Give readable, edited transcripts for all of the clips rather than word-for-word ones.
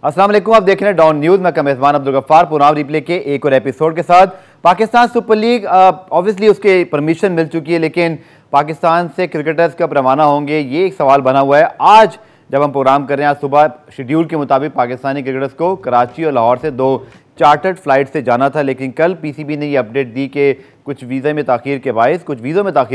अस्सलाम वालेकुम, आप देख रहे हैं डॉन न्यूज़। मैं का मेज़बान अब्दुल गफ्फार पुराव रिप्ले के एक और एपिसोड के साथ। पाकिस्तान सुपर लीग ऑब्वियसली उसके परमिशन मिल चुकी है, लेकिन पाकिस्तान से क्रिकेटर्स कब रवाना होंगे ये एक सवाल बना हुआ है। आज जब हम प्रोग्राम कर रहे हैं, आज सुबह शेड्यूल के मुताबिक पाकिस्तानी क्रिकेटर्स को कराची और लाहौर से 2 चार्टर्ड फ्लाइट से जाना था, लेकिन कल पीसीबी ने ये अपडेट दी कि कुछ वीज़ों में ताख़ीर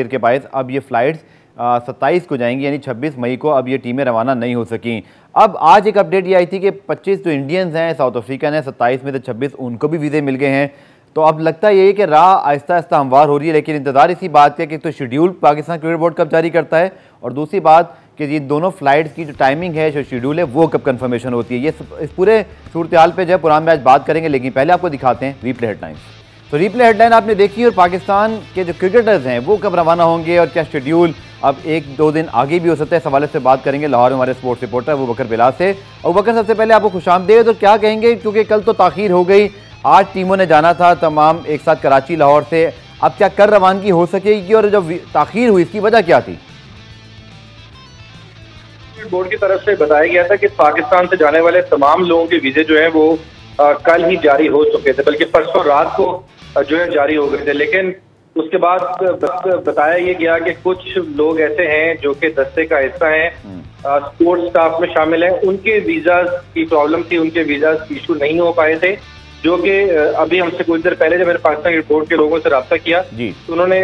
के बायस अब ये फ़्लाइट्स 27 को जाएंगी, यानी 26 मई को अब ये टीमें रवाना नहीं हो सकें। अब आज एक अपडेट ये आई थी कि 25 जो इंडियंस हैं, साउथ अफ्रीकन हैं, 27 में से 26 उनको भी वीज़े मिल गए हैं। तो अब लगता है कि राह आहिस्ता आहिस्ता हमवार हो रही है, लेकिन इंतज़ार इसी बात है कि तो शेड्यूल पाकिस्तान क्रिकेट बोर्ड कब जारी करता है, और दूसरी बात कि ये दोनों फ्लाइट्स की जो टाइमिंग है, जो शेड्यूल है, वो कब कन्फर्मेशन होती है। ये इस पूरे सूरत हाल पर जो है पुरान में आज बात करेंगे, लेकिन पहले आपको दिखाते हैं रिप्ले हेडलाइंस। तो रिप्ले हेडलाइन आपने देखी, और पाकिस्तान के जो क्रिकेटर्स हैं वो कब रवाना होंगे और क्या शेड्यूल अब 1-2 दिन आगे भी हो सकता है, इस हवाले से बात करेंगे लाहौर में हमारे स्पोर्ट्स रिपोर्टर अबू बकर बिलाल से। अबू बकर, सबसे पहले आपको खुशामदीद। तो क्या कहेंगे, क्योंकि कल तो ताख़ीर हो गई, 8 टीमों ने जाना था तमाम एक साथ कराची लाहौर से, अब क्या कर रवानगी हो सकेगी, और जब ताख़ीर हुई इसकी वजह क्या थी? बोर्ड की तरफ से बताया गया था कि पाकिस्तान से जाने वाले तमाम लोगों के वीजे जो है वो कल ही जारी हो चुके थे, बल्कि परसों रात को जो है जारी हो गए थे। लेकिन उसके बाद बताया ये गया कि कुछ लोग ऐसे हैं जो कि दस्ते का हिस्सा हैं, स्पोर्ट्स स्टाफ में शामिल हैं, उनके वीजा की प्रॉब्लम थी, उनके वीजा इशू नहीं हो पाए थे, जो कि अभी हमसे कुछ देर पहले जब मैंने पाकिस्तान बोर्ड के लोगों से रब्ता किया तो उन्होंने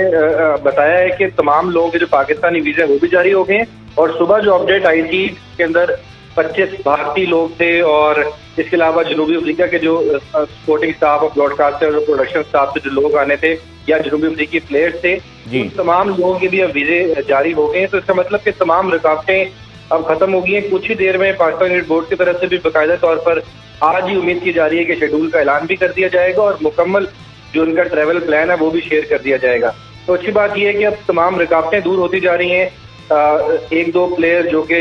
बताया है कि तमाम लोगों के जो पाकिस्तानी वीजा वो भी जारी हो गए हैं। और सुबह जो अपडेट आई थी के अंदर 25 भारतीय लोग थे, और इसके अलावा जनूबी अफ्रीका के जो सपोर्टिंग स्टाफ और ब्रॉडकास्टर और प्रोडक्शन स्टाफ से जो लोग आने थे या जनूबी अफ्रीकी प्लेयर्स थे, उन तमाम लोगों के भी अब वीजे जारी हो गए हैं। तो इसका मतलब कि तमाम रुकावटें अब खत्म हो गई हैं। कुछ ही देर में पाकिस्तान क्रिकेट बोर्ड की तरफ से भी बाकायदा तौर पर आज ही उम्मीद की जा रही है कि शेड्यूल का ऐलान भी कर दिया जाएगा और मुकम्मल जो उनका ट्रैवल प्लान है वो भी शेयर कर दिया जाएगा। तो अच्छी बात यह है कि अब तमाम रुकावटें दूर होती जा रही हैं। 1-2 प्लेयर जो कि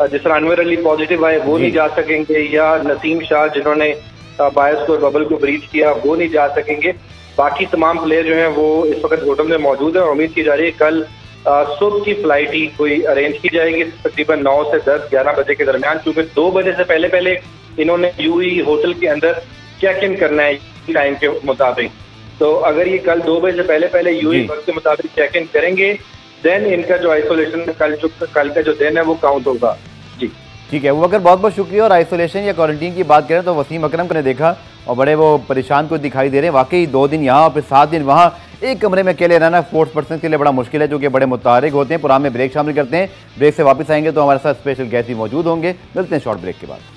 जिस तरह अनवर अली पॉजिटिव आए वो नहीं जा सकेंगे, या नसीम शाह जिन्होंने बायोस्कोर बबल को ब्रीच किया वो नहीं जा सकेंगे। बाकी तमाम प्लेयर जो हैं वो इस वक्त होटल में मौजूद है। उम्मीद की जा रही है कल सुबह की फ्लाइट ही कोई अरेंज की जाएगी, तकरीबन 9 से 10-11 बजे के दरमियान, क्योंकि 2 बजे से पहले इन्होंने यूएई होटल के अंदर चेक इन करना है टाइम के मुताबिक। तो अगर ये कल 2 बजे से पहले यूएई वक्त के मुताबिक चेक इन करेंगे, देन इनका जो आइसोलेशन कल का जो दिन है वो काउंट होगा। जी ठीक है, वो अगर बहुत बहुत शुक्रिया। और आइसोलेशन या क्वारंटीन की बात करें तो वसीम अकरम को ने देखा और बड़े वो परेशान को दिखाई दे रहे हैं। वाकई 2 दिन यहाँ और फिर 7 दिन वहाँ, एक कमरे में अकेले रहना स्पोर्ट्स पर्सन के लिए बड़ा मुश्किल है, जो कि बड़े मुतारिक होते हैं। पुरान में ब्रेक शामिल करते हैं, ब्रेक से वापस आएंगे तो हमारे साथ स्पेशल गेस्ट भी मौजूद होंगे। मिलते हैं शॉर्ट ब्रेक के बाद।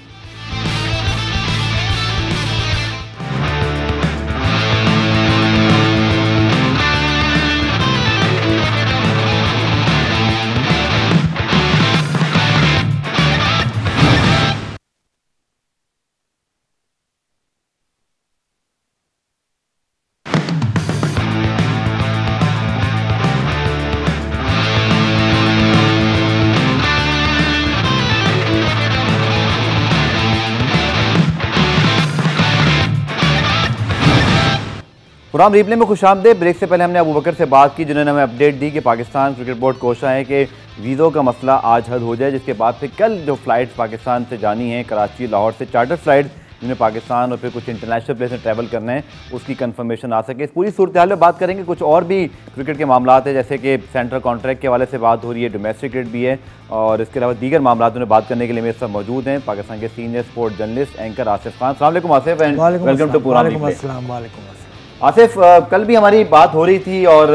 प्रोग्राम रिप्ले में खुशामदीद। ब्रेक से पहले हमने अबू बकर से बात की, जिन्होंने हमें अपडेट दी कि पाकिस्तान क्रिकेट बोर्ड कोशिश है कि वीज़ों का मसला आज हल हो जाए, जिसके बाद फिर कल जो फ़्लाइट्स पाकिस्तान से जानी हैं कराची लाहौर से, चार्टर फ्लाइट जिनमें पाकिस्तान और फिर कुछ इंटरनेशनल प्लेस में ट्रैवल करना है, उसकी कंफर्मेशन आ सके। इस पूरी सूरत हाल में बात करेंगे। कुछ और भी क्रिकेट के मामला है, जैसे कि सेंट्रल कॉन्ट्रैक्ट के हवाले से बात हो रही है, डोमेस्टिक क्रिकेट भी है, और इसके अलावा दीगर मामला में बात करने के लिए मेरे साथ मौजूद हैं पाकिस्तान के senior sports journalist anchor Asif Khan. अस्सलाम वालेकुम आसिफ, एंड वेलकम टू पूरा। आसिफ, कल भी हमारी बात हो रही थी और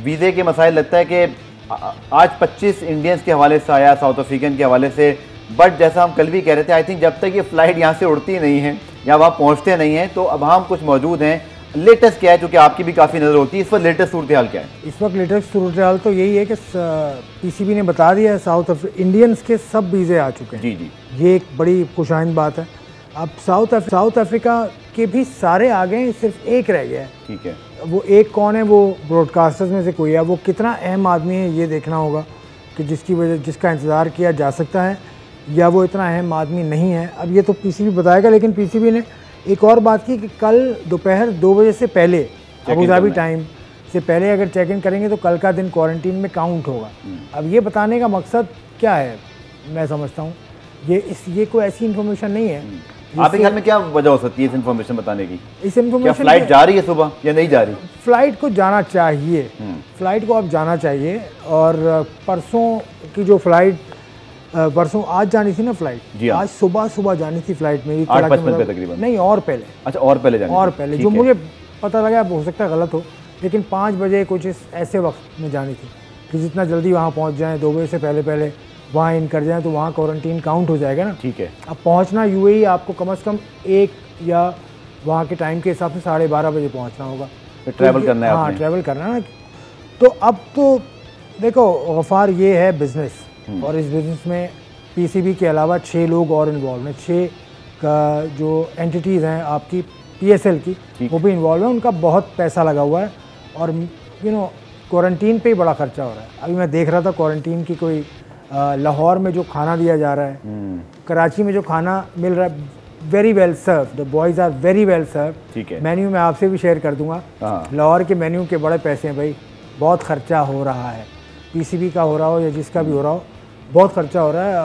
वीज़े के मसाइल लगता है कि आज 25 इंडियंस के हवाले से आया, साउथ अफ्रीकन के हवाले से, बट जैसा हम कल भी कह रहे थे, आई थिंक जब तक ये फ़्लाइट यहाँ से उड़ती नहीं है या वहाँ पहुँचते नहीं हैं, तो अब हम कुछ मौजूद हैं। लेटेस्ट क्या है, चूँकि आपकी भी काफ़ी नज़र होती है, इस वक्त लेटेस्ट सूरत हाल क्या है? इस वक्त लेटेस्ट सूरत हाल तो यही है कि पीसीबी ने बता दिया है इंडियंस के सब वीज़े आ चुके हैं। जी, ये एक बड़ी खुशाइंद बात है। अब साउथ अफ्रीका के भी सारे आ गए, सिर्फ एक रह गया है। ठीक है, वो एक कौन है, वो ब्रॉडकास्टर्स में से कोई है। वो कितना अहम आदमी है ये देखना होगा कि जिसका इंतज़ार किया जा सकता है, या वो इतना अहम आदमी नहीं है। अब ये तो पीसीबी बताएगा, लेकिन पीसीबी ने एक और बात की कि कल दोपहर 2 बजे से पहले अबू धाबी टाइम से पहले अगर चेक इन करेंगे तो कल का दिन क्वारंटीन में काउंट होगा। अब ये बताने का मकसद क्या है, मैं समझता हूँ ये कोई ऐसी इन्फॉर्मेशन नहीं है। आपके ख्याल में क्या वजह हो सकती है इस इन्फॉर्मेशन बताने की? इस इन्फॉर्मेशन, फ्लाइट जा रही है सुबह या नहीं जा रही? फ्लाइट को जाना चाहिए, फ्लाइट को अब जाना चाहिए। और परसों की जो फ्लाइट, परसों आज जानी थी ना फ्लाइट, आज सुबह जानी थी फ्लाइट मेरी 8:55 पे तकरीबन। नहीं, और पहले। अच्छा, और पहले जानी? और पहले, जो मुझे पता लगा, हो सकता है गलत हो, लेकिन 5 बजे कुछ ऐसे वक्त में जानी थी कि जितना जल्दी वहाँ पहुँच जाएँ, 2 बजे से पहले वहाँ इन कर जाएँ तो वहाँ क्वारंटीन काउंट हो जाएगा ना। ठीक है। अब पहुँचना यूएई आपको कम से कम 1 या वहाँ के टाइम के हिसाब से 12:30 बजे पहुँचना होगा। ट्रैवल करना है। हाँ, ट्रैवल करना है ना। तो अब तो देखो गफ़ार, ये है बिज़नेस, और इस बिज़नेस में पीसीबी के अलावा 6 लोग और इन्वॉल्व हैं। 6 का जो एंटिटीज़ हैं आपकी पीएसएल की, वो भी इन्वॉल्व है। उनका बहुत पैसा लगा हुआ है, और क्वारंटीन पे ही बड़ा खर्चा हो रहा है। अभी मैं देख रहा था क्वारंटीन की कोई लाहौर में जो खाना दिया जा रहा है, कराची में जो खाना मिल रहा है, very well serve, the boys are very well serve. ठीक है। मेन्यू मैं आपसे भी शेयर कर दूंगा। लाहौर के मेन्यू के बड़े पैसे हैं भाई, बहुत खर्चा हो रहा है, पीसीबी का हो रहा हो या जिसका भी हो रहा हो, बहुत खर्चा हो रहा है।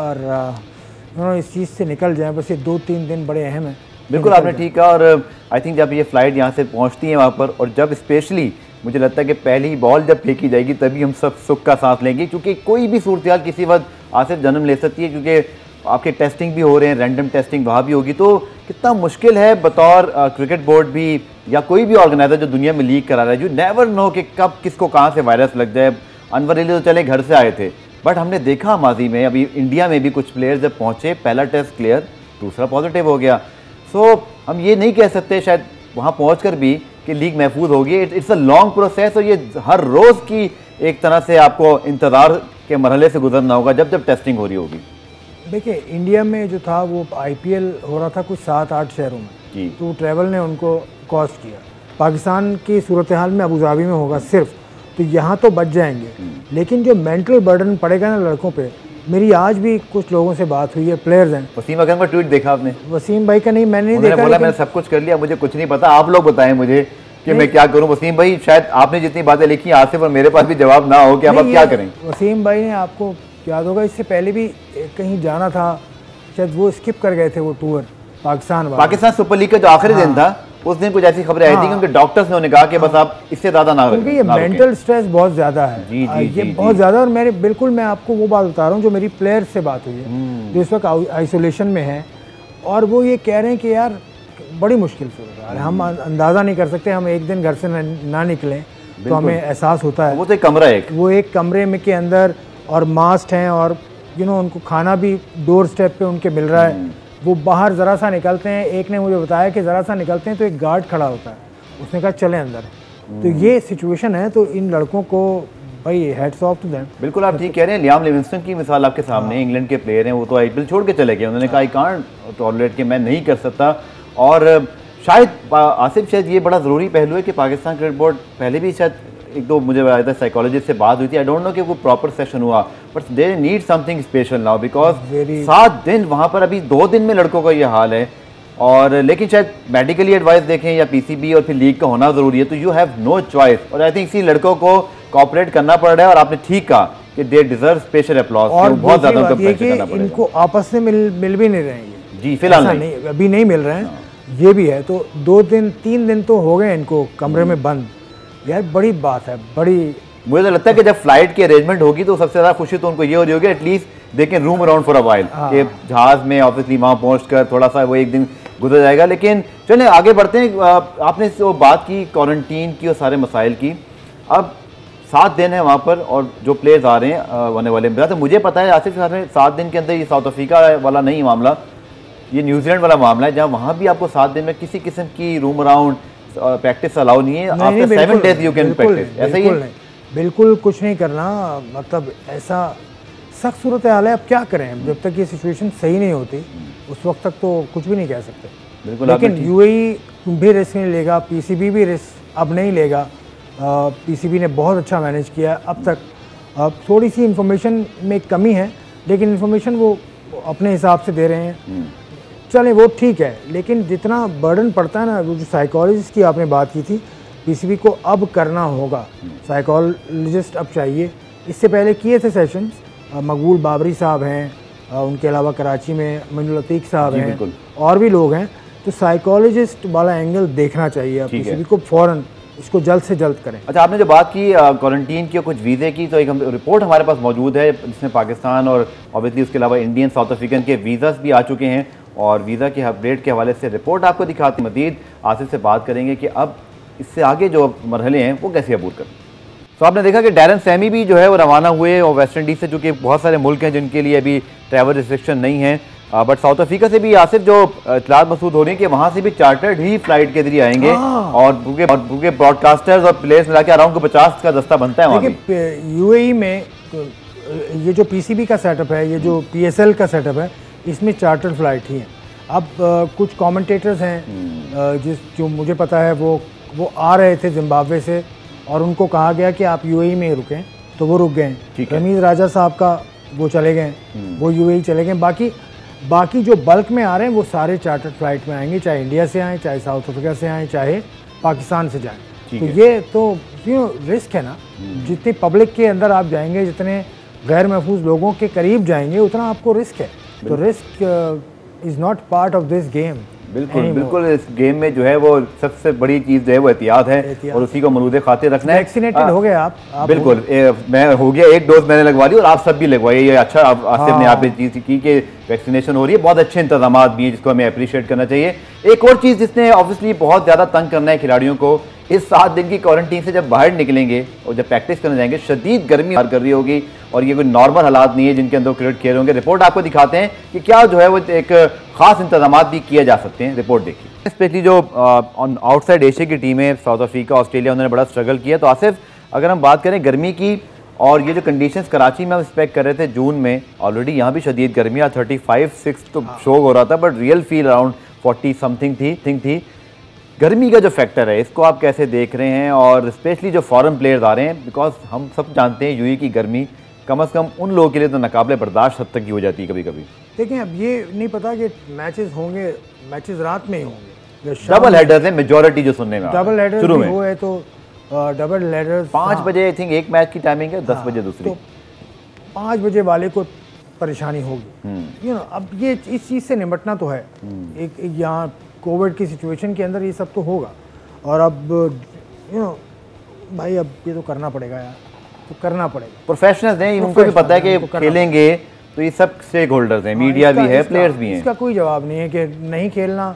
और इस चीज़ से निकल जाए, बस ये 2-3 दिन बड़े अहम हैं। बिल्कुल आपने ठीक कहा। और आई थिंक जब ये फ्लाइट यहाँ से पहुँचती है वहाँ पर, और जब स्पेशली मुझे लगता है कि पहली बॉल जब फेंकी जाएगी तभी हम सब सुख का सांस लेंगे, क्योंकि कोई भी सूरत किसी वक्त आसिफ जन्म ले सकती है, क्योंकि आपके टेस्टिंग भी हो रहे हैं, रैंडम टेस्टिंग वहाँ भी होगी। तो कितना मुश्किल है बतौर क्रिकेट बोर्ड भी या कोई भी ऑर्गेनाइजर जो दुनिया में लीग करा रहा है, यू नेवर नो कि कब किसको कहाँ से वायरस लग जाए। अनवर अली तो चले घर से आए थे, बट हमने देखा माजी में, अभी इंडिया में भी कुछ प्लेयर्स जब पहुँचे, पहला टेस्ट क्लियर, दूसरा पॉजिटिव हो गया। सो हम ये नहीं कह सकते शायद वहाँ पहुँच कर भी कि लीग महफूज होगी। इट्स अ लॉन्ग प्रोसेस, और ये हर रोज़ की एक तरह से आपको इंतज़ार के मरहले से गुजरना होगा जब जब टेस्टिंग हो रही होगी। देखिए, इंडिया में जो था वो आईपीएल हो रहा था कुछ 7-8 शहरों में, तो ट्रैवल ने उनको कॉस्ट किया। पाकिस्तान की सूरत हाल में अबू धाबी में होगा सिर्फ, तो यहाँ तो बच जाएंगे, लेकिन जो मेंटल बर्डन पड़ेगा ना लड़कों पे, मेरी आज भी कुछ लोगों से बात हुई है, प्लेयर्स हैं। वसीम अकरम का ट्वीट देखा आपने? वसीम भाई का नहीं, मैंने नहीं देखा। बोला मैंने सब कुछ कर लिया, मुझे कुछ नहीं पता, आप लोग बताएं मुझे कि मैं क्या करूं। वसीम भाई, शायद आपने जितनी बातें लिखी आसिफ और मेरे पास भी जवाब ना हो कि अब क्या करें। वसीम भाई ने, आपको याद होगा, इससे पहले भी कहीं जाना था, शायद वो स्किप कर गए थे वो टूर पाकिस्तान सुपर लीग का जो आखिरी दिन था, उस दिन कुछ ऐसी खबरें आई थी कि उनके डॉक्टर्स ने उन्हें कहा कि बस आप इससे ज़्यादा ना क्योंकि ये मेंटल स्ट्रेस बहुत ज़्यादा है। ये बहुत ज़्यादा। और मैं आपको वो बात बता रहा हूँ जो मेरी प्लेयर से बात हुई है, जो इस वक्त आइसोलेशन में है, और वो ये कह रहे हैं कि यार बड़ी मुश्किल से होता है, हम अंदाज़ा नहीं कर सकते, हम एक दिन घर से ना निकलें तो हमें एहसास होता है। वो तो एक कमरा है, वो एक कमरे में के अंदर, और मास्क हैं, और उनको खाना भी डोर स्टेप पे उनके मिल रहा है। वो बाहर ज़रा सा निकलते हैं, एक ने मुझे बताया कि ज़रा सा निकलते हैं तो एक गार्ड खड़ा होता है, उसने कहा चले अंदर। तो ये सिचुएशन है, तो इन लड़कों को भाई हेड्स ऑफ टू देम। बिल्कुल आप ठीक कह रहे हैं। लियाम लिविंगस्टन की मिसाल आपके सामने, इंग्लैंड के प्लेयर हैं, वो तो आईपीएल छोड़ के चले गए, उन्होंने कहा आई कांट टॉलरेट कि मैं नहीं कर सकता। और शायद आसिफ, शायद ये बड़ा ज़रूरी पहलू है कि पाकिस्तान क्रिकेट बोर्ड, पहले भी शायद 1-2 मुझे बताया साइकोलॉजिस्ट से बात हुई थी, आई डोंट नो कि वो प्रॉपर सेशन हुआ, but they need something special now, because 7 दिन वहाँ पर, अभी 2 दिन में लड़कों का ये हाल है। और लेकिन शायद मेडिकली एडवाइस देखें या पीसीबी और फिर लीग का होना ज़रूरी है, तो यू हैव नो चॉइस। और आई थिंक इसी लड़कों को कोऑपरेट करना पड़ रहा है, और आपने ठीक कहा कि दे डिजर्व स्पेशल अपलॉज। और बहुत ज़्यादा इनको आपस में मिल भी नहीं रहे हैं जी, फिलहाल नहीं, अभी नहीं मिल रहे हैं। ये भी है, तो 2-3 दिन तो हो गए इनको कमरे में बंद। यार बड़ी बात है, बड़ी। मुझे तो लगता है कि जब फ्लाइट की अरेंजमेंट होगी तो सबसे ज़्यादा खुशी तो उनको ये हो रही होगी, at least they can room around for a while, कि जहाज़ में ऑब्वियसली वहाँ पहुँचकर थोड़ा सा वो एक दिन गुजर जाएगा। लेकिन चलिए आगे बढ़ते हैं। आपने वो बात की क्वारंटीन की और सारे मसाइल की। अब 7 दिन है वहाँ पर, और जो प्लेयर्स आ रहे हैं आने वाले में, तो मुझे पता है आसिफ साहब, 7 दिन के अंदर ये साउथ अफ्रीका वाला नहीं मामला, ये न्यूजीलैंड वाला मामला है, जहाँ वहाँ भी आपको 7 दिन में किसी किस्म की रूम अराउंड प्रैक्टिस अलाउ नहीं है। After 7 days you can practice. ऐसा ही है, बिल्कुल कुछ नहीं करना, मतलब ऐसा सख्त सूरत हाल है। अब क्या करें, जब तक ये सिचुएशन सही नहीं होती उस वक्त तक तो कुछ भी नहीं कह सकते। बिल्कुल। लेकिन यूएई भी रिस्क नहीं लेगा, पीसीबी भी रिस्क अब नहीं लेगा। पीसीबी ने बहुत अच्छा मैनेज किया अब तक। थोड़ी सी इन्फॉर्मेशन में कमी है, लेकिन इन्फॉर्मेशन वो अपने हिसाब से दे रहे हैं, चलें वो ठीक है। लेकिन जितना बर्डन पड़ता है ना, वो जो साइकोलॉजिस्ट की आपने बात की थी, पीसीबी को अब करना होगा, साइकोलॉजिस्ट अब चाहिए। इससे पहले किए थे सेशंस, मकबूल बाबरी साहब हैं, उनके अलावा कराची में मंजुल अतीक साहब जी, हैं बिल्कुल। और भी लोग हैं। तो साइकोलॉजिस्ट वाला एंगल देखना चाहिए अब पीसीबी को, फ़ौरन इसको जल्द से जल्द करें। अच्छा, आपने जो बात की क्वारंटीन की और कुछ वीज़े की, तो एक रिपोर्ट हमारे पास मौजूद है जिसमें पाकिस्तान और ऑब्वियसली उसके अलावा इंडियन, साउथ अफ्रीकन के वीज़ास भी आ चुके हैं और वीज़ा के अपडेट के हवाले से रिपोर्ट आपको दिखाती। मज़ीद आसिफ से बात करेंगे कि अब इससे आगे जो मरहले हैं वो कैसे अबूर करें। तो आपने देखा कि डैरन सैमी भी जो है वो रवाना हुए और वेस्ट इंडीज़ से, चूँकि बहुत सारे मुल्क हैं जिनके लिए अभी ट्रैवल रिस्ट्रिक्शन नहीं है, बट साउथ अफ्रीका से भी आसिफ जो इतलात मसूद हो रही है कि वहाँ से भी चार्टर्ड ही फ्लाइट के जरिए आएंगे और पूरे ब्रॉडकास्टर्स और प्लेयर्स मिला के अराउंड 50 का दस्ता बनता है वहाँ भी। यूएई में ये जो पीसीबी का सेटअप है, ये जो पीएसएल का सेटअप है, इसमें चार्टर्ड फ्लाइट ही हैं। अब कुछ कमेंटेटर्स हैं जो मुझे पता है वो आ रहे थे जिम्बाब्वे से और उनको कहा गया कि आप यूएई में रुकें, तो वो रुक गए। रमीज़ राजा साहब का वो चले गए, वो यूएई चले गए। बाकी जो बल्क में आ रहे हैं वो सारे चार्टर्ड फ्लाइट में आएंगे, चाहे इंडिया से आएँ, चाहे साउथ अफ्रीका से आएँ, चाहे पाकिस्तान से जाएँ। तो ये तो रिस्क है ना, जितनी पब्लिक के अंदर आप जाएंगे, जितने गैर महफूज लोगों के करीब जाएंगे, उतना आपको रिस्क है। तो risk is not part of this game. बिल्कुल इस गेम में जो है वो सबसे बड़ी चीज़ जो है वो एहतियात है और उसी को मरूद खातिर रखना है। वैक्सीनेटेड हो गए आप? बिल्कुल, मैं हो गया, एक डोज मैंने लगवा दी और आप सब भी लगवाइए। ये अच्छा आसिफ ने आप चीज़ की कि वैक्सीनेशन हो रही है, बहुत अच्छे इंतजाम भी हैं जिसको हमें अप्रिशिएट करना चाहिए। एक और चीज़ जिसने ऑब्वियसली बहुत ज़्यादा तंग करना है खिलाड़ियों को, इस 7 दिन की क्वारंटीन से जब बाहर निकलेंगे और जब प्रैक्टिस करने जाएंगे, शदीद गर्मी बाहर कर रही होगी और ये कोई नॉर्मल हालात नहीं है जिनके अंदर क्रिकेट खेल होंगे। रिपोर्ट आपको दिखाते हैं कि क्या जो है वो एक खास इंतजाम भी किए जा सकते हैं। रिपोर्ट देखिए। स्पेशली जो आउटसाइड एशिया की टीमें, साउथ अफ्रीका, ऑस्ट्रेलिया, उन्होंने बड़ा स्ट्रगल किया। तो आसिफ, अगर हम बात करें गर्मी की और ये जो कंडीशंस कराची में हम एक्सपेक्ट कर रहे थे जून में, ऑलरेडी यहाँ भी शदीद गर्मी, 35-6 तो शो हो रहा था, but real feel around 40 something थी। गर्मी का जो फैक्टर है इसको आप कैसे देख रहे हैं, और स्पेशली जो फॉरेन प्लेयर्स आ रहे हैं, बिकॉज हम सब जानते हैं यूएई की गर्मी कम से कम उन लोगों के लिए तो नाकाबिले बर्दाश्त हद तक की हो जाती है कभी कभी। देखें, अब ये नहीं पता कि मैचेस होंगे, मैचेस रात में ही होंगे, डबल हेडर्स है मेजॉरिटी जो सुनने में, डबल हेडर शुरू में हुए तो डबल हेडर्स 5 बजे आई थिंक एक मैच की टाइमिंग है, 10 बजे दूसरी। तो 5 बजे वाले को परेशानी होगी। अब ये इस चीज़ से निपटना तो है, एक यहाँ कोविड की सिचुएशन के अंदर ये सब तो होगा। और अब भाई अब ये तो करना पड़ेगा यार, तो करना पड़ेगा। प्रोफेशनल्स हैं, उनको भी पता है कि खेलेंगे तो ये सब स्टेक होल्डर्स हैं, मीडिया भी है, प्लेयर्स भी हैं। इसका कोई जवाब नहीं है कि नहीं खेलना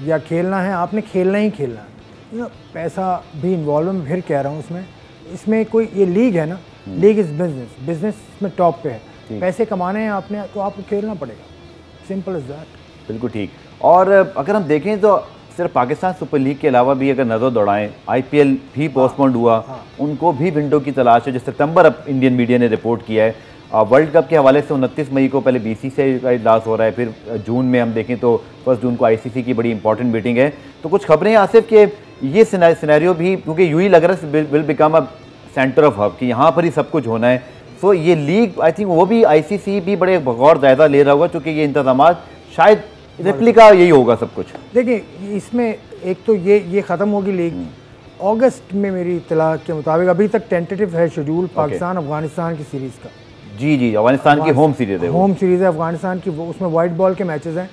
या खेलना है, आपने खेलना ही खेलना है। पैसा भी इन्वॉल्व है, मैं फिर कह रहा हूँ इसमें कोई, ये लीग है ना, लीग इज़ बिजनेस में टॉप पे है, पैसे कमाने हैं आपने तो आपको खेलना पड़ेगा, सिंपल इज दैट। बिल्कुल ठीक। और अगर हम देखें तो सिर्फ पाकिस्तान सुपर लीग के अलावा भी अगर नज़र दौड़ाएं, आईपीएल भी पोस्टपोन्ड हुआ, उनको भी विंडो की तलाश है, जो सितंबर अब इंडियन मीडिया ने रिपोर्ट किया है। वर्ल्ड कप के हवाले से 29 मई को पहले बीसीसीआई का इजलास हो रहा है, फिर जून में हम देखें तो 1 जून को आईसीसी की बड़ी इंपॉर्टेंट मीटिंग है। तो कुछ खबरें आसिफ के ये सिनेरियो भी, क्योंकि यूं ही लग रहा है will become a centre of hub कि यहाँ पर ही सब कुछ होना है। सो ये लीग आई थिंक वो भी आईसीसी भी बड़े गौर जायजा ले रहा होगा, क्योंकि ये इंतजाम शायद रेप्लिका यही होगा सब कुछ। देखिए, इसमें एक तो ये ख़त्म होगी लीग अगस्त में, मेरी इत्तला के मुताबिक। अभी तक टेंटेटिव है शेड्यूल पाकिस्तान अफगानिस्तान की सीरीज़ का। जी, अफगानिस्तान की होम सीरीज़ है, होम सीरीज़ है अफगानिस्तान की। वो उसमें वाइट बॉल के मैचेस हैं।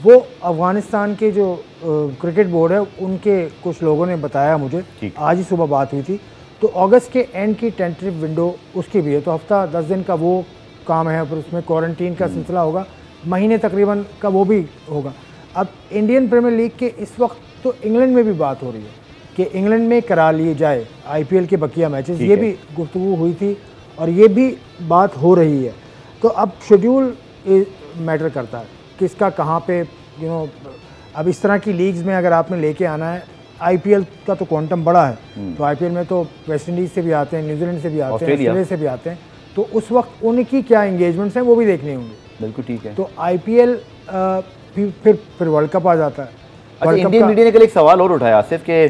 वो अफगानिस्तान के जो क्रिकेट बोर्ड है उनके कुछ लोगों ने बताया मुझे, आज ही सुबह बात हुई थी, तो अगस्त के एंड की टेंटेटिव विंडो उसकी भी है। तो हफ्ता 10 दिन का वो काम है, फिर उसमें क्वारंटीन का सिलसिला होगा, महीने तकरीबन का वो भी होगा। अब इंडियन प्रीमियर लीग के इस वक्त तो इंग्लैंड में भी बात हो रही है कि इंग्लैंड में करा लिए जाए आईपीएल के बकिया मैचेस, ये भी गुफ्तगू हुई थी और ये भी बात हो रही है। तो अब शेड्यूल मैटर करता है किसका कहाँ पे, अब इस तरह की लीग्स में अगर आपने लेके आना है, आईपीएल का तो क्वांटम बड़ा है, तो आईपीएल में तो वेस्ट इंडीज़ से भी आते हैं, न्यूजीलैंड से भी आते हैं, ऑस्ट्रेलिया से भी आते हैं, तो उस वक्त उनकी क्या इंगेजमेंट्स हैं वो भी देखने होंगे। बिल्कुल ठीक है। तो आईपीएल फिर वर्ल्ड कप आ जाता है। अच्छा, इंडियन मीडिया ने कल एक सवाल और उठाया आसिफ के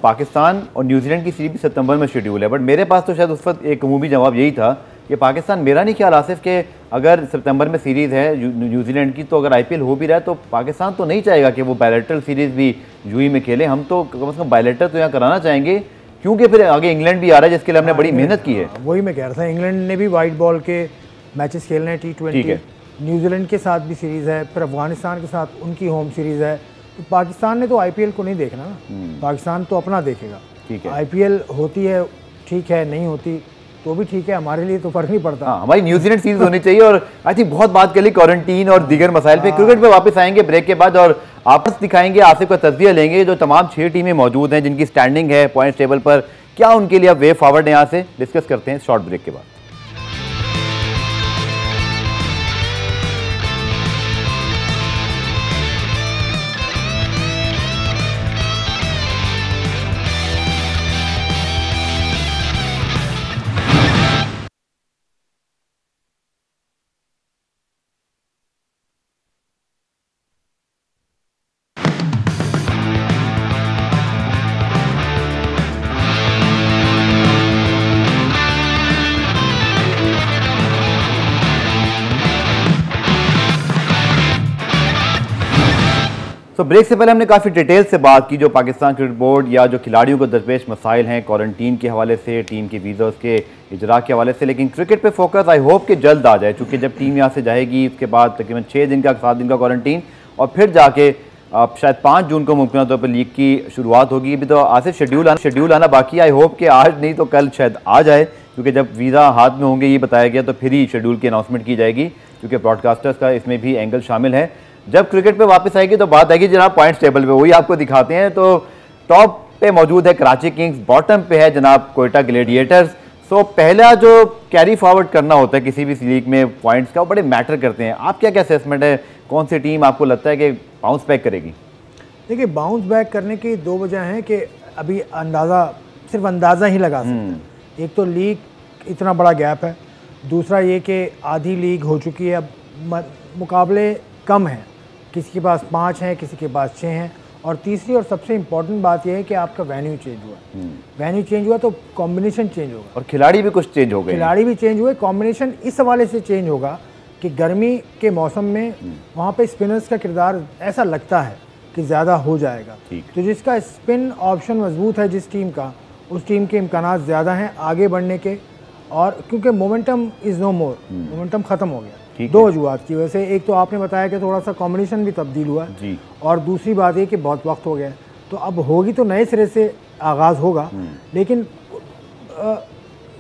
पाकिस्तान और न्यूजीलैंड की सीरीज भी सितंबर में शेड्यूल है, बट मेरे पास तो शायद उस वक्त एक अमूमी जवाब यही था कि पाकिस्तान, मेरा नहीं ख्याल आसिफ के अगर सितंबर में सीरीज़ है न्यूजीलैंड की, तो अगर आईपीएल हो भी रहा है तो पाकिस्तान तो नहीं चाहेगा कि वो बायलैटरल सीरीज़ भी यूएई में खेले। हम तो कम से कम बायलैटरल तो यहाँ कराना चाहेंगे, क्योंकि फिर आगे इंग्लैंड भी आ रहा है जिसके लिए हमने बड़ी मेहनत की है। वही मैं कह रहा था, इंग्लैंड ने भी वाइट बॉल के मैचेस खेलने हैं, T20, न्यूजीलैंड के साथ भी सीरीज़ है, फिर अफगानिस्तान के साथ उनकी होम सीरीज़ है। तो पाकिस्तान ने तो आईपीएल को नहीं देखना ना, पाकिस्तान तो अपना देखेगा। ठीक है, आईपीएल होती है ठीक है, नहीं होती तो भी ठीक है, हमारे लिए तो फर्क नहीं पड़ता। हाँ, हमारी न्यूजीलैंड सीरीज होनी चाहिए। और आई थिंक बहुत बात कर ली क्वारंटीन और दीगर मसाइल पे। क्रिकेट पे वापस आएंगे ब्रेक के बाद और आपस दिखाएंगे, आसिफ का तजज़िया लेंगे जो तमाम 6 टीमें मौजूद हैं जिनकी स्टैंडिंग है पॉइंट्स टेबल पर, क्या उनके लिए अब वे फॉरवर्ड है। यहाँ से डिस्कस करते हैं शॉर्ट ब्रेक के बाद। तो ब्रेक से पहले हमने काफ़ी डिटेल से बात की जो पाकिस्तान क्रिकेट बोर्ड या जो खिलाड़ियों को दरपेश मसाइल हैं क्वारंटीन के हवाले से, टीम के वीज़ा के इजरा के हवाले से। लेकिन क्रिकेट पे फोकस आई होप कि जल्द आ जाए, क्योंकि जब टीम यहाँ से जाएगी उसके बाद तकरीबन 6 दिन का 7 दिन का क्वारंटीन और फिर जाके शायद 5 जून को मुमकिन तौर पर लीग की शुरुआत होगी। अभी तो आसिफ शेड्यूल आना बाकी, आई होप कि आज नहीं तो कल शायद आ जाए, क्योंकि जब वीज़ा हाथ में होंगे ये बताया गया तो फिर ही शेड्यूल की अनाउंसमेंट की जाएगी, क्योंकि ब्रॉडकास्टर्स का इसमें भी एंगल शामिल है। जब क्रिकेट पे वापस आएगी तो बात आएगी जनाब पॉइंट्स टेबल पे, वही आपको दिखाते हैं। तो टॉप पे मौजूद है कराची किंग्स, बॉटम पे है जनाब कोयटा ग्लेडिएटर्स। सो पहला जो कैरी फॉरवर्ड करना होता है किसी भी लीग में पॉइंट्स का, वो बड़े मैटर करते हैं। आप क्या असेसमेंट है, कौन सी टीम आपको लगता है कि बाउंस बैक करेगी? देखिए, बाउंस बैक करने की 2 वजह हैं कि अभी सिर्फ अंदाज़ा ही लगा सकते हैं। एक तो लीग इतना बड़ा गैप है, दूसरा ये कि आधी लीग हो चुकी है, अब मुकाबले कम हैं, किसी के पास 5 हैं, किसी के पास 6 हैं। और तीसरी और सबसे इम्पॉर्टेंट बात यह है कि आपका वेन्यू चेंज हुआ। वेन्यू चेंज हुआ तो कॉम्बिनेशन चेंज होगा, और खिलाड़ी भी कुछ चेंज हो गए, खिलाड़ी भी चेंज हुए। कॉम्बिनेशन इस हवाले से चेंज होगा कि गर्मी के मौसम में वहाँ पे स्पिनर्स का किरदार ऐसा लगता है कि ज़्यादा हो जाएगा। तो जिसका स्पिन ऑप्शन मजबूत है जिस टीम का, उस टीम के इम्कानात ज़्यादा हैं आगे बढ़ने के। और क्योंकि momentum is no more, momentum ख़त्म हो गया 2 वजूहत की वजह से। एक तो आपने बताया कि थोड़ा सा कॉम्बिनेशन भी तब्दील हुआ है, और दूसरी बात ये कि बहुत वक्त हो गया, तो अब होगी तो नए सिरे से आगाज़ होगा। लेकिन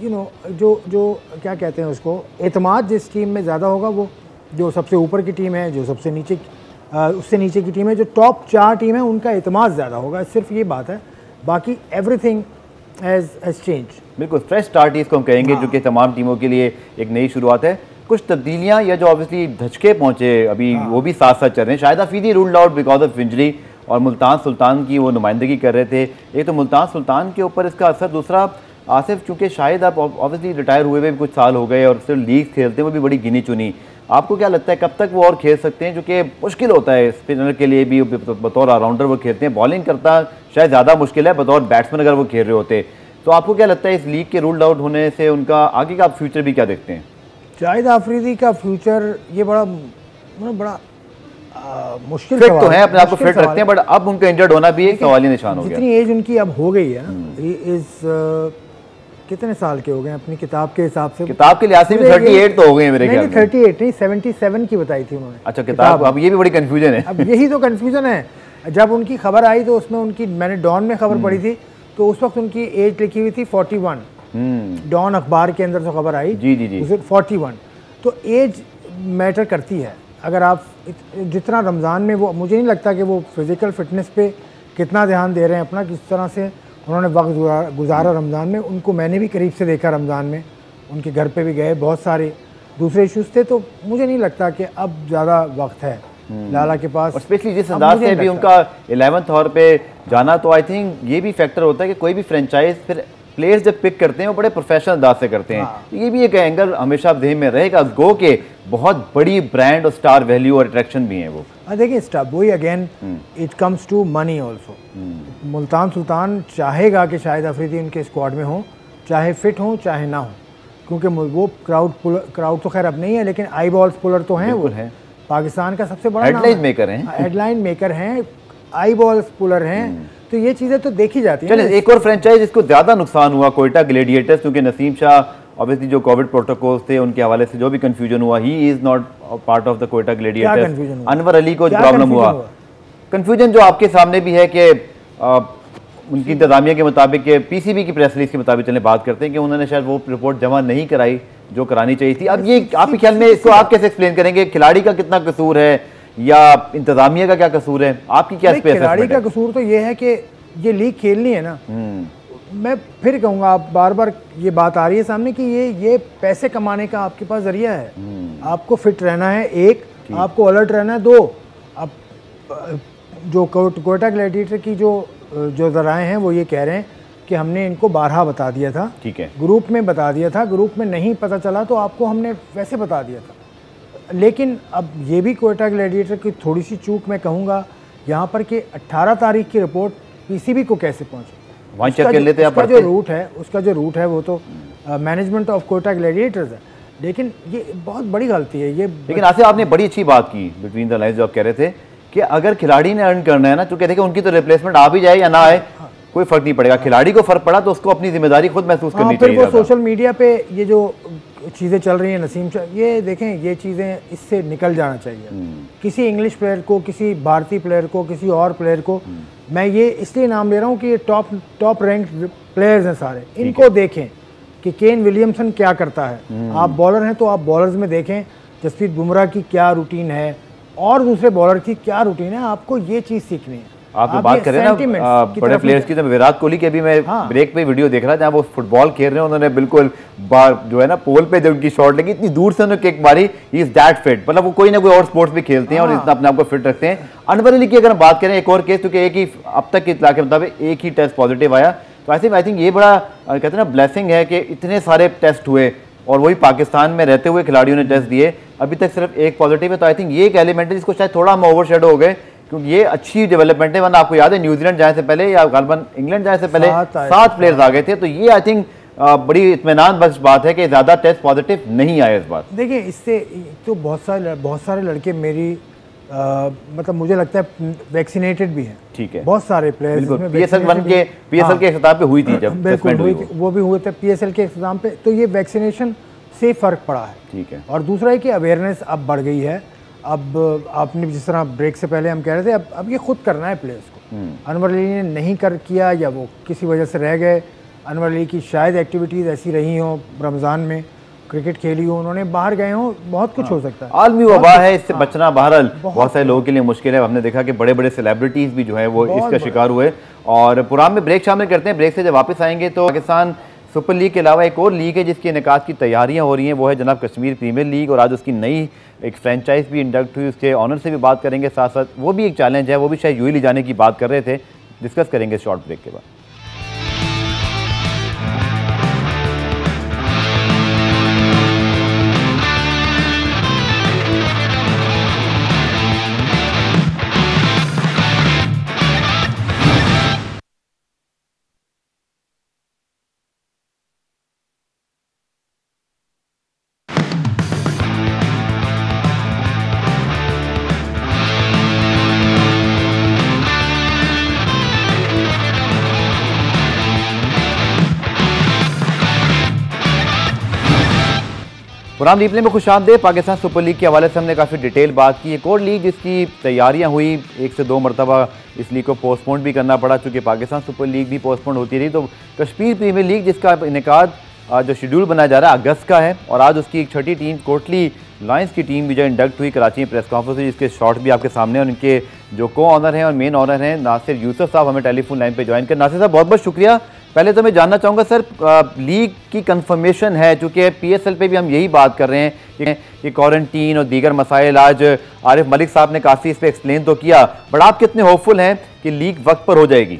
जो क्या कहते हैं उसको, एतमाद जिस टीम में ज़्यादा होगा, वो जो सबसे ऊपर की टीम है, जो सबसे नीचे उससे नीचे की टीम है, जो टॉप 4 टीम है, उनका एतमाद ज़्यादा होगा। सिर्फ ये बात है, बाकी एवरीथिंग हैज़ चेंज। बिल्कुल फ्रेश स्टार्ट ही इसको हम कहेंगे, जो कि तमाम टीमों के लिए एक नई शुरुआत है। कुछ तब्दीलियां या जो ऑब्वियसली धचके पहुंचे अभी वो भी साथ साथ चल रहे हैं। Shahid Afridi ruled out because of injury, और मुल्तान सुल्तान की वो नुमाइंदगी कर रहे थे। एक तो मुल्तान सुल्तान के ऊपर इसका असर, दूसरा आसिफ चूँकि शाहिद आप ऑब्वियसली रिटायर हुए भी कुछ साल हो गए और सिर्फ लीग खेलते हैं, वो भी बड़ी गिनी चुनी। आपको क्या लगता है कब तक वो और खेल सकते हैं, जो कि मुश्किल होता है स्पिनर के लिए भी, बतौर ऑलराउंडर वो खेलते हैं, बॉलिंग करता शायद ज़्यादा मुश्किल है बतौर बैट्समैन अगर वो खेल रहे होते। तो आपको क्या लगता है इस लीग के रूल्ड आउट होने से उनका आगे का फ्यूचर भी क्या देखते हैं? शाहिद अफरीदी का फ्यूचर ये बड़ा मुश्किल फिट तो है, अपने आप को फिट रखते हैं, बट अब उनका इंजर्ड होना भी एक सवाली निशान हो गया। जितनी एज उनकी अब हो गई है ना, कितने साल के हो गए अपनी किताब के हिसाब से? किताब के लिहाज से भी 38 तो हो गए मेरे ख्याल में। 38 नहीं, 77 की बताई थी उन्होंने। अच्छा, किताब, अब ये भी बड़ी कंफ्यूजन है। अब यही तो कंफ्यूजन है। जब उनकी खबर आई तो उसमें उनकी, मैंने डॉन में खबर पढ़ी थी, तो उस वक्त उनकी एज लिखी हुई थी 41। डॉन अखबार के अंदर जो खबर आई, जी 41। तो एज मैटर करती है। अगर आप जितना रमज़ान में, वो मुझे नहीं लगता कि वो फिज़िकल फिटनेस पे कितना ध्यान दे रहे हैं अपना, किस तरह से उन्होंने वक्त गुजारा रमज़ान में। उनको मैंने भी करीब से देखा रमज़ान में, उनके घर पे भी गए, बहुत सारे दूसरे इश्यूज़ थे। तो मुझे नहीं लगता कि अब ज़्यादा वक्त है लाला के पास, और स्पेशली जिस अंदाज से भी उनका 11th ओवर पे जाना। तो आई थिंक ये भी फैक्टर होता है कि कोई भी फ्रेंचाइज फिर प्लेयर्स जब पिक करते हैं वो बड़े प्रोफेशनल अंदाज से करते हैं। ये भी एक एंगल हमेशा ज़हन में रहेगा, गो के बहुत बड़ी ब्रांड और स्टार वैल्यू और अट्रैक्शन भी है वो। देखिए स्टार वही again it comes to money also. Multan Sultan चाहेगा कि शाहिद अफरीदी उनके स्क्वाड में हो, चाहे फिट हो चाहे ना हो, क्योंकि वो क्राउड तो खैर अब नहीं है, लेकिन आई बॉल्स पुलर तो हैं। वो है पाकिस्तान का सबसे बड़ा हेडलाइन मेकर हैं, हेडलाइन मेकर हैं, आई बॉल्स पुलर हैं। तो ये चीज़ें तो देखी जाती है। चलिए एक और फ्रेंचाइज इसको ज़्यादा नुकसान हुआ, कोयटा ग्लेडिएटर्स, क्योंकि नसीम शाह ऑब्वियसली जो कोविड प्रोटोकॉल्स थे उनके हवाले से जो भी कंफ्यूजन हुआ, he is not part of the Quetta Gladiators. Anwar Ali को प्रॉब्लम हुआ, कंफ्यूजन जो आपके सामने भी है कि उनकी इंतजामिया के मुताबिक, पीसीबी की प्रेस रिलीज के मुताबिक चले बात करते हैं कि उन्होंने शायद वो रिपोर्ट जमा नहीं कराई जो करानी चाहिए थी। अब ये आपके ख्याल में इसको आप कैसे एक्सप्लेन करेंगे? खिलाड़ी का कितना कसूर है या इंतजामिया का क्या कसूर है? आपकी क्या? खिलाड़ी का कसूर तो ये है कि ये लीग खेलनी है ना। मैं फिर कहूँगा, आप बार बार ये बात आ रही है सामने कि ये पैसे कमाने का आपके पास जरिया है। आपको फिट रहना है, एक आपको अलर्ट रहना है, दो अब जो क्वेटा ग्लैडिएटर की जो जराए हैं वो ये कह रहे हैं कि हमने इनको 12 बता दिया था, ठीक है, ग्रुप में बता दिया था, ग्रुप में नहीं पता चला तो आपको हमने वैसे बता दिया था। लेकिन अब ये भी क्वेटा ग्लैडिएटर की थोड़ी सी चूक मैं कहूँगा यहाँ पर कि 18 तारीख की रिपोर्ट पीसीबी को कैसे पहुँची, उसका जो रूट है वो तो मैनेजमेंट ऑफ क्वेटा ग्लैडिएटर्स है। लेकिन ये बहुत बड़ी गलती है ये। लेकिन आसिफ आपने बड़ी अच्छी बात की बिटवीन द लाइन्स, जो आप कह रहे थे कि अगर खिलाड़ी ने अर्न करना है ना, तो कहते हैं कि उनकी तो रिप्लेसमेंट आ भी जाए या ना आए, कोई फर्क नहीं पड़ेगा। खिलाड़ी को फर्क पड़ा तो उसको अपनी जिम्मेदारी खुद महसूस करनी चाहिए। फिर वो सोशल मीडिया पे ये जो चीज़ें चल रही हैं नसीम, ये देखें, ये चीज़ें इससे निकल जाना चाहिए। किसी इंग्लिश प्लेयर को, किसी भारतीय प्लेयर को, किसी और प्लेयर को, मैं ये इसलिए नाम ले रहा हूँ कि ये टॉप रैंक प्लेयर्स हैं सारे, इनको देखें कि केन विलियमसन क्या करता है। आप बॉलर हैं तो आप बॉलर्स में देखें जसप्रीत बुमराह की क्या रूटीन है और दूसरे बॉलर की क्या रूटीन है, आपको ये चीज़ सीखनी है। आप बात करें ना बड़े प्लेयर्स की, तो विराट कोहली के अभी मैं ब्रेक पे वीडियो देख रहा था जहाँ वो फुटबॉल खेल रहे हैं, उन्होंने बिल्कुल जो है ना पोल पे जब उनकी शॉट लगी इतनी दूर से उन्होंने किक मारी, ही इज दैट फिट। मतलब वो कोई ना कोई और स्पोर्ट्स भी खेलते हैं और इतना अपने आप को फिट रखते हैं। अनवर अली की अगर हम बात करें, एक और केस, क्योंकि एक ही अब तक के इत्तला के मुताबिक एक ही टेस्ट पॉजिटिव आया, तो आई थिंक ये बड़ा कहते हैं ना ब्लेसिंग है कि इतने सारे टेस्ट हुए और वही पाकिस्तान में रहते हुए खिलाड़ियों ने टेस्ट दिए, अभी तक सिर्फ एक पॉजिटिव है। तो आई थिंक ये एक एलिमेंट है जिसको शायद थोड़ा हम ओवरशैडो हो गए, क्योंकि ये अच्छी डेवलपमेंट है। वरना आपको याद है न्यूजीलैंड जाने से पहले या गालबन इंग्लैंड जाने से पहले 7 प्लेयर्स आ गए थे। तो ये आई थिंक बड़ी इत्मीनान बख्श बात है कि ज़्यादा टेस्ट पॉजिटिव नहीं आए इस बार। देखिए, इससे तो बहुत सारे लड़के मेरी मतलब मुझे लगता है वैक्सीनेटेड भी हैं। ठीक है, बहुत सारे प्लेयर्स पीएसएल के इख्तिताम पे हुई थी, जब बिल्कुल हुई थी, वो भी हुए थे पीएसएल के इख्तिताम पे। तो ये वैक्सीनेशन से फ़र्क पड़ा है। ठीक है, और दूसरा है कि अवेयरनेस अब बढ़ गई है। अब आपने जिस तरह ब्रेक से पहले हम कह रहे थे, अब ये खुद करना है प्लेयर्स को। अनवर अली ने नहीं किया या वो किसी वजह से रह गए, अनवर अली की शायद एक्टिविटीज़ ऐसी रही हों, रमज़ान में क्रिकेट खेली हो, उन्होंने बाहर गए हों, बहुत कुछ हो सकता है। आलमी वबा है, इससे बचना बहरहाल बहुत सारे लोगों के लिए मुश्किल है। हमने देखा कि बड़े बड़े सेलिब्रिटीज़ भी जो है वो इसका शिकार हुए। और प्रोग्राम में ब्रेक शामिल करते हैं। ब्रेक से जब वापस आएंगे तो पाकिस्तान सुपर लीग के अलावा एक और लीग है जिसकी इनेकाद की तैयारियां हो रही हैं, वो है जनाब कश्मीर प्रीमियर लीग। और आज उसकी नई एक फ्रेंचाइज भी इंडक्ट हुई, उसके ऑनर से भी बात करेंगे। साथ साथ वो भी एक चैलेंज है, वो भी शायद यूएई जाने की बात कर रहे थे, डिस्कस करेंगे शॉर्ट ब्रेक के बाद। प्रोग्राम रिप्ले में खुशामदीद। पाकिस्तान सुपर लीग के हवाले से हमने काफ़ी डिटेल बात की। एक और लीग जिसकी तैयारियां हुई, 1 से 2 मरतबा इस लीग को पोस्टपोन भी करना पड़ा, चूँकि पाकिस्तान सुपर लीग भी पोस्टपोन होती रही। तो कश्मीर प्रीमियर लीग जिसका इनेकाद जो शेड्यूल बनाया जा रहा है अगस्त का है, और आज उसकी एक छठी टीम कोटली लायंस की टीम भी जो इंडक्ट हुई कराची में प्रेस कॉन्फ्रेंस, जिसके शॉट भी आपके सामने, और उनके जो को ऑनर हैं और मेन ऑनर हैं नासिर यूसुफ साहब हमें टेलीफोन लाइन पे ज्वाइन कर। नासिर साहब बहुत बहुत शुक्रिया। पहले तो मैं जानना चाहूँगा सर, लीग की कंफर्मेशन है, चूँकि पीएसएल पे भी हम यही बात कर रहे हैं कि क्वारंटीन और दीगर मसाइल, आज आरिफ मलिक साहब ने काफ़ी इस पर एक्सप्लेन तो किया, बट आप कितने होपफुल हैं कि लीग वक्त पर हो जाएगी?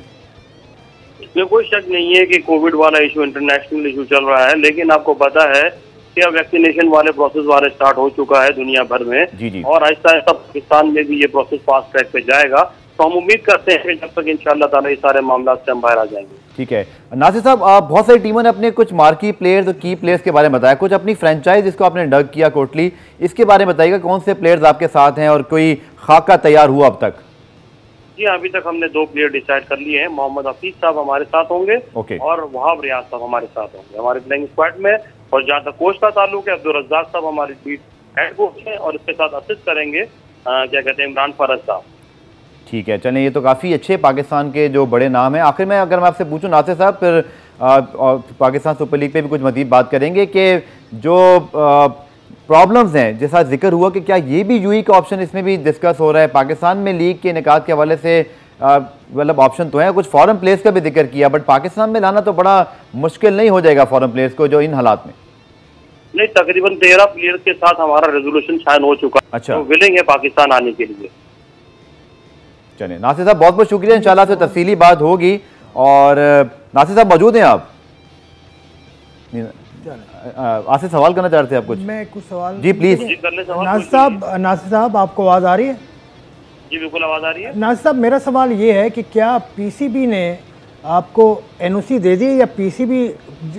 इसमें कोई शक नहीं है कि कोविड वाला इशू इंटरनेशनल इशू चल रहा है, लेकिन आपको पता है कि अब वैक्सीनेशन वाले प्रोसेस वाले स्टार्ट हो चुका है दुनिया भर में। जी। और आहिस्ता आहिस्ता पाकिस्तान में भी ये प्रोसेस फास्ट ट्रैक पे जाएगा। तो हम उम्मीद करते हैं कि जब तक इंशाअल्लाह ताला ये सारे मामला से हम बाहर आ जाएंगे। ठीक है नासिर साहब, बहुत सारी टीमों ने अपने कुछ मार्की प्लेयर्स और की प्लेयर्स के बारे में बताया, कुछ अपनी फ्रेंचाइज जिसको आपने डग किया कोटली, इसके बारे में बताइएगा कौन से प्लेयर्स आपके साथ हैं और कोई खाका तैयार हुआ अब तक? जी, अभी तक हमने 2 प्लेयर डिसाइड कर लिए हैं। मोहम्मद हफीज साहब हमारे साथ होंगे और वहाब रियाज साहब हमारे साथ होंगे हमारे प्लेइंग स्क्वाड में। और जहाँ तक कोच का ताल्लुक है, अब्दुल रज़्ज़ाक साहब हमारे लीड हेड कोच हैं और इसके साथ असिस्ट करेंगे क्या कहते हैं इमरान फरज साहब। ठीक है, चलें, ये तो काफ़ी अच्छे पाकिस्तान के जो बड़े नाम हैं। आखिर में अगर मैं आपसे पूछूं नासिर साहब, फिर पाकिस्तान सुपर लीग पे भी कुछ मज़ीद बात करेंगे कि जो प्रॉब्लम्स हैं जैसा जिक्र हुआ कि क्या ये भी यूई का ऑप्शन इसमें भी डिस्कस हो रहा है पाकिस्तान में लीग के इनेकाद के हवाले से? मतलब ऑप्शन तो है, कुछ फॉरेन प्लेयर्स का भी जिक्र किया, बट पाकिस्तान में लाना तो बड़ा मुश्किल नहीं हो जाएगा फॉरेन प्लेयर्स को जो इन हालात में? नहीं, तकरीबन 13 प्लेयर्स के साथ हमारा रेजोल्यूशन साइन हो चुका है। अच्छा, तो विलिंग है पाकिस्तान आने के लिए। चलिए नासिर साहब, बहुत बहुत शुक्रिया, इंशाल्लाह से तफसीली बात होगी। और नासिर साहब मौजूद हैं आप? आपसे सवाल करना चाह रहे थे आप कुछ? मैं कुछ सवाल जी प्लीज। नासिर साहब आपको आवाज़ आ रही है? जी बिल्कुल आवाज़ आ रही है। नासिर साहब, मेरा सवाल ये है कि क्या पीसीबी ने आपको एनओसी दे दी या पीसीबी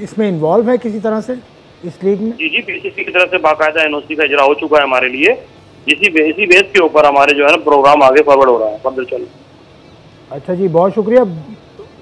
इसमें इन्वॉल्व है किसी तरह से इस लीग में? जी पीसीबी की तरफ से बाकायदा एनओसी का इजरा हो चुका है हमारे लिए। इसी बेस के ऊपर हमारे जो है ना प्रोग्राम आगे फॉरवर्ड हो रहा है, फर्दर चल। अच्छा जी, बहुत शुक्रिया,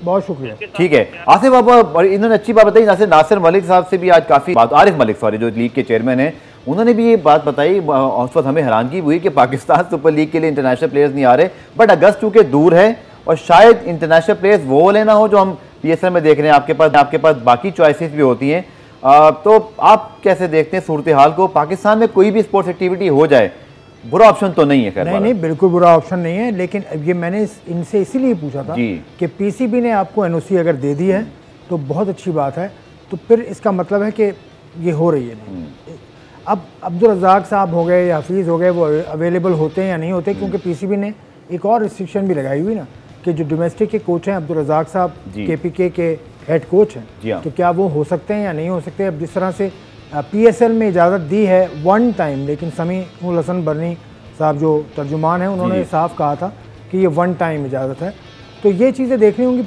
बहुत शुक्रिया। ठीक है आसिफ, आप इन्होंने अच्छी बात बताई। नासिर मलिक साहब से भी आज काफ़ी बात, आरिफ मलिक सॉरी, जो लीग के चेयरमैन हैं, उन्होंने भी ये बात बताई। उस वक्त हमें हैरानगी हुई कि पाकिस्तान सुपर लीग के लिए इंटरनेशनल प्लेयर्स नहीं आ रहे, बट अगस्त चूँकि दूर है और शायद इंटरनेशनल प्लेयर्स वो लेना हो जो हम PSL में देख रहे हैं। आपके पास बाकी चॉइसेस भी होती हैं। तो आप कैसे देखते हैं सूरत हाल को? पाकिस्तान में कोई भी स्पोर्ट्स एक्टिविटी हो जाए, बुरा ऑप्शन तो नहीं है? खैर नहीं, बिल्कुल बुरा ऑप्शन नहीं है, लेकिन ये मैंने इनसे इसीलिए पूछा था कि पीसीबी ने आपको एनओसी अगर दे दी है तो बहुत अच्छी बात है, तो फिर इसका मतलब है कि ये हो रही है। नहीं, अब अब्दुल रज़्ज़ाक साहब हो गए या हफीज़ हो गए, वो अवेलेबल होते हैं या नहीं होते, क्योंकि पीसीबी ने एक और रिस्ट्रिक्शन भी लगाई हुई ना कि जो डोमेस्टिक के कोच हैं, अब्दुल रज़्ज़ाक साहब KPK के हेड कोच हैं, तो क्या वो हो सकते हैं या नहीं हो सकते? अब जिस तरह से PSL में इजाज़त दी है वन टाइम, लेकिन समीउल हसन बरनी साहब जो तर्जुमान हैं उन्होंने साफ कहा था कि ये वन टाइम इजाज़त है। तो ये चीज़ें देखनी होंगी।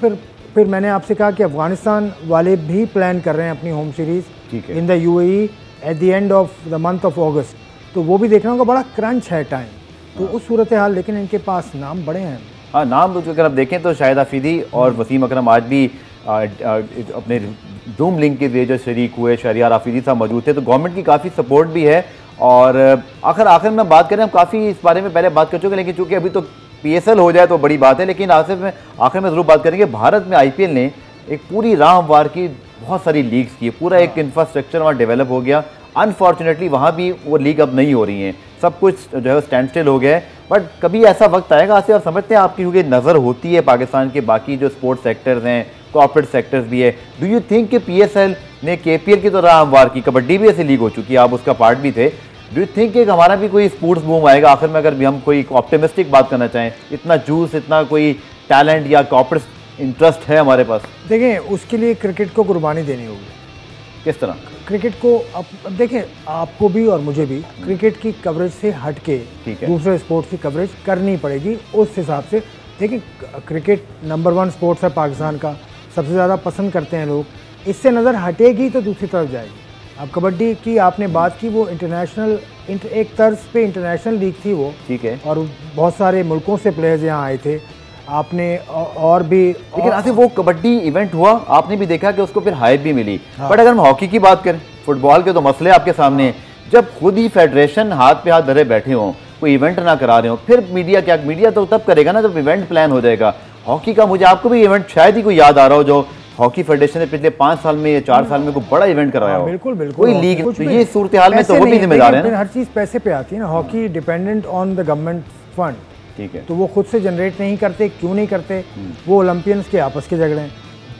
फिर मैंने आपसे कहा कि अफ़गानिस्तान वाले भी प्लान कर रहे हैं अपनी home series in the UAE at the end of the month of अगस्त, तो वो भी देखना होगा। बड़ा क्रंच है टाइम, तो उस सूरत हाल, लेकिन इनके पास नाम बड़े हैं। हाँ, नाम अगर आप देखें तो शाहिद आफरीदी और वसीम अकरम आज भी अपने जूम लिंक के जरिए जो शरीक हुए, शहरियार आफरीदी साहब मौजूद थे, तो गवर्नमेंट की काफ़ी सपोर्ट भी है। और आखिर में बात करें, हम काफ़ी इस बारे में पहले बात कर चुके हैं, लेकिन चूँकि अभी तो PSL हो जाए तो बड़ी बात है। लेकिन आखिर में ज़रूर बात करेंगे, भारत में IPL ने एक पूरी राह हमवार की, बहुत सारी लीग्स की, पूरा एक इंफ्रास्ट्रक्चर वहाँ डेवलप हो गया। अनफॉर्चुनेटली वहाँ भी वो लीग अब नहीं हो रही हैं, सब कुछ जो है स्टैंड स्टिल हो गया है। बट कभी ऐसा वक्त आएगा, आसिफ आप समझते हैं, आपकी क्योंकि नज़र होती है पाकिस्तान के बाकी जो स्पोर्ट्स सेक्टर्स हैं, कॉर्पोरेट सेक्टर्स भी है, डू यू थिंक कि PSL ने KPL की तो राह हमवार की, कबड्डी भी ऐसी लीग हो चुकी है, आप उसका पार्ट भी थे, डू यू थिंक कि हमारा भी कोई स्पोर्ट्स बूम आएगा आखिर में? अगर भी हम कोई ऑप्टिमिस्टिक बात करना चाहें, इतना जूस, इतना कोई टैलेंट या कॉर्पोरेट इंटरेस्ट है हमारे पास? देखें, उसके लिए क्रिकेट को कुर्बानी देनी होगी। किस तरह? क्रिकेट को अब देखें, आपको भी और मुझे भी क्रिकेट की कवरेज से हट के दूसरे स्पोर्ट्स की कवरेज करनी पड़ेगी। उस हिसाब से देखिए, क्रिकेट नंबर 1 स्पोर्ट्स है पाकिस्तान का, सबसे ज़्यादा पसंद करते हैं लोग, इससे नज़र हटेगी तो दूसरी तरफ जाएगी। अब कबड्डी की आपने बात की, वो इंटरनेशनल एक तर्ज पे इंटरनेशनल लीग थी वो, ठीक है, और बहुत सारे मुल्कों से प्लेयर्स यहाँ आए थे। आपने और भी, लेकिन आसिफ वो कबड्डी इवेंट हुआ, आपने भी देखा कि उसको फिर हाइप भी मिली। बट अगर हम हॉकी की बात करें, फुटबॉल के तो मसले आपके सामने हैं। जब खुद ही फेडरेशन हाथ पे हाथ धरे बैठे हों, कोई इवेंट ना करा रहे हो, फिर मीडिया तो तब करेगा ना जब इवेंट प्लान हो जाएगा। हॉकी का मुझे आपको भी इवेंट शायद ही कोई याद आ रहा हो जो हॉकी फेडरेशन ने पिछले 5 साल में या 4 साल में कोई बड़ा इवेंट कराया हो। बिल्कुल कोई लीग, तो ये सूरत हाल में तो वो भी जिम्मेदार है ना। हर चीज़ पैसे पे आती है ना। Hockey dependent on the government fund, ठीक है, तो वो खुद से जनरेट नहीं करते। क्यों नहीं करते? वो ओलंपियंस के आपस के झगड़े हैं,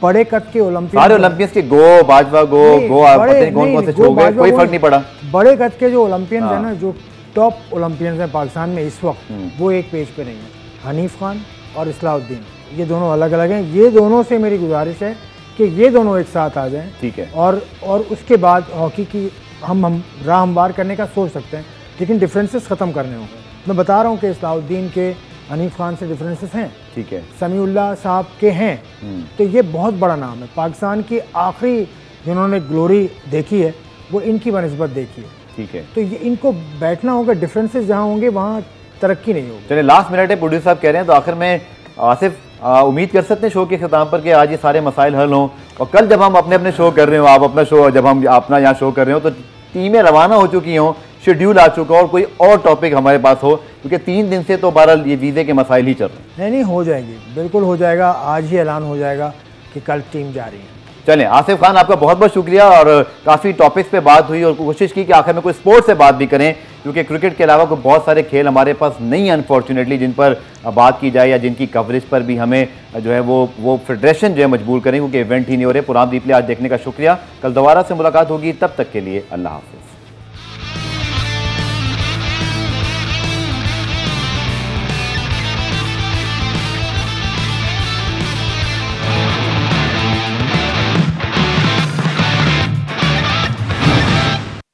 बड़े कद के ओलंपियंस, सारे ओलंपियंस के बाजवा कौन से हो गए, कोई फर्क नहीं पड़ा। बड़े कद के जो ओलंपियंस हैं ना, जो टॉप ओलंपियंस हैं पाकिस्तान में इस वक्त, वो एक पेज पे नहीं है। हनीफ खान और इस्लाउद्दीन, ये दोनों अलग अलग हैं। ये दोनों से मेरी गुजारिश है कि ये दोनों एक साथ आ जाएं, ठीक है, और उसके बाद हॉकी की हम राह हमवार करने का सोच सकते हैं, लेकिन डिफरेंसेस ख़त्म करने होंगे। मैं बता रहा हूँ कि इस्लाउद्दीन के हनीफ खान से डिफरेंसेस हैं, ठीक है, समीउल्लाह साहब के हैं, तो ये बहुत बड़ा नाम है। पाकिस्तान की आखिरी जिन्होंने ग्लोरी देखी है वो इनकी बनिस्बत देखी है, ठीक है, तो ये इनको बैठना होगा। डिफरेंसेस जहाँ होंगे वहाँ तरक्की नहीं होगी। चलिए लास्ट मिनट है, प्रोड्यूसर साहब कह रहे हैं, तो आखिर में आसिफ उम्मीद कर सकते हैं शो के ख़त्म पर कि आज ये सारे मसाइल हल हों, और कल जब हम अपने अपने शो कर रहे हो, आप अपना शो, जब हम अपना यहाँ शो कर रहे हो, तो टीमें रवाना हो चुकी हों, शेड्यूल आ चुका हो और कोई और टॉपिक हमारे पास हो, क्योंकि 3 दिन से तो बहरहाल ये वीज़े के मसाइल ही चल रहे हैं। नहीं, हो जाएगी, बिल्कुल हो जाएगा। आज ही ऐलान हो जाएगा कि कल टीम जा रही है। चलें, आसिफ खान आपका बहुत बहुत शुक्रिया, और काफ़ी टॉपिक्स पे बात हुई और कोशिश की कि आखिर में कोई स्पोर्ट्स से बात भी करें, क्योंकि क्रिकेट के अलावा कोई बहुत सारे खेल हमारे पास नहीं है अनफॉर्चुनेटली, जिन पर बात की जाए या जिनकी कवरेज पर भी हमें जो है वो फेडरेशन जो है मजबूर करें, क्योंकि इवेंट ही नहीं हो रहे। पुराना रिप्ले आज देखने का शुक्रिया। कल दोबारा से मुलाकात होगी, तब तक के लिए अल्लाह हाफ़िज़।